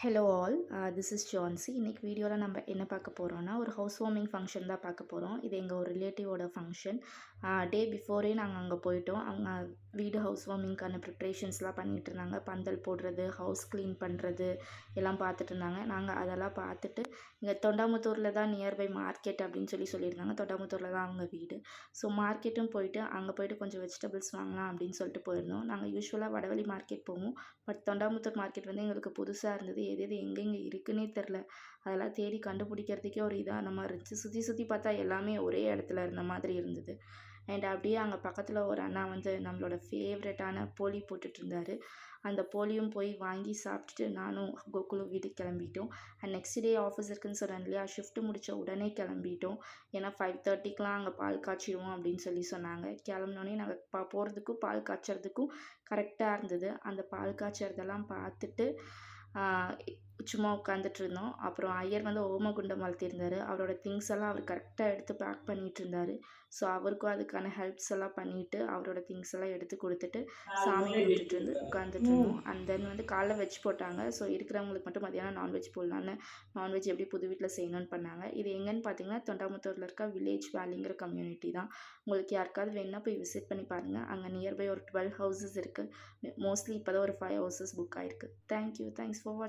Hello all, this is Jhansi. இன்னைக்கு வீடியோவில் நம்ம என்ன பார்க்க போகிறோம்னா, ஒரு ஹவுஸ் வார்மிங் ஃபங்க்ஷன் தான் பார்க்க போகிறோம். இது எங்கள் ஒரு ரிலேட்டிவோட ஃபங்க்ஷன். டே பிஃபோரே நாங்கள் அங்கே போயிட்டோம். அவங்க வீடு ஹவுஸ் வார்மிங்க்கான ப்ரிப்ரேஷன்ஸ்லாம் பண்ணிகிட்டு இருந்தாங்க. பந்தல் போடுறது, ஹவுஸ் க்ளீன் பண்ணுறது எல்லாம் பார்த்துட்டு இருந்தாங்க. நாங்கள் அதெல்லாம் பார்த்துட்டு இங்கே தொண்டாமுத்தூரில் தான் நியர்பை மார்க்கெட் அப்படின்னு சொல்லியிருந்தாங்க. தொண்டாமுத்தூரில் தான் அவங்க வீடு. ஸோ மார்க்கெட்டும் போயிட்டு அங்கே போயிட்டு கொஞ்சம் வெஜிடபிள்ஸ் வாங்கலாம் அப்படின்னு சொல்லிட்டு போயிருந்தோம். நாங்கள் யூஸ்வலாக வடவழி மார்க்கெட் போவோம். பட் தொண்டாமுத்தூர் மார்க்கெட் வந்து எங்களுக்கு புதுசாக இருந்தது. எது எது எங்கெங்கே இருக்குன்னே தெரில. அதெல்லாம் தேடி கண்டுபிடிக்கிறதுக்கே ஒரு இதான மாதிரி இருந்துச்சு. சுற்றி சுற்றி பார்த்தா எல்லாமே ஒரே இடத்துல இருந்த மாதிரி இருந்தது. அண்ட் அப்படியே அங்கே பக்கத்தில் ஒரு அண்ணா வந்து நம்மளோட ஃபேவரட்டான போலி போட்டுட்ருந்தார். அந்த போலியும் போய் வாங்கி சாப்பிட்டுட்டு நானும் கோகுலும் வீட்டுக்கு கிளம்பிட்டோம். அண்ட் நெக்ஸ்ட் டே ஆஃபீஸ் இருக்குன்னு சொன்னேன் இல்லையா, ஷிஃப்ட் முடித்த உடனே கிளம்பிட்டோம். ஏன்னா 5:30க்கெலாம் அங்கே பால் காய்ச்சிடுவோம் அப்படின்னு சொன்னாங்க. கிளம்புனோடனே நாங்கள் போகிறதுக்கும் பால் காய்ச்சறதுக்கும் கரெக்டாக இருந்தது. அந்த பால் காய்ச்சறதெல்லாம் பார்த்துட்டு சும்மா உட்காந்துட்டு இருந்தோம். அப்புறம் ஐயர் வந்து ஓமகுண்டம் வளர்த்திருந்தார். அவரோட திங்ஸ் எல்லாம் அவர் கரெக்டாக எடுத்து பேக் பண்ணிகிட்டு இருந்தார். ஸோ அவருக்கும் அதுக்கான ஹெல்ப்ஸ் எல்லாம் பண்ணிவிட்டு அவரோட திங்ஸ் எல்லாம் எடுத்து கொடுத்துட்டு சாமி கும்பிட்டுட்டு இருந்து உட்காந்துட்டு இருந்தோம். அண்ட் தென் வந்து காலைல வெஜ் போட்டாங்க. ஸோ இருக்கிறவங்களுக்கு மட்டும் மதியானம் நான்வெஜ் போடலான்னு நான்வெஜ் எப்படி புது வீட்டில் செய்யணும்னு பண்ணாங்க. இது எங்கன்னு பார்த்தீங்கன்னா தொண்டாமுத்தூரில் இருக்க வில்லேஜ் வேலிங்கிற கம்யூனிட்டி தான். உங்களுக்கு யாருக்காவது வேணுன்னா போய் விசிட் பண்ணி பாருங்கள். அங்கே நியர்பை ஒரு 12 ஹவுசஸ் இருக்குது. மோஸ்ட்லி இப்போ தான் ஒரு 5 ஹவுசஸ் புக் ஆகிருக்கு. தேங்க்யூ. தேங்க்ஸ் ஃபார் வாட்சிங்.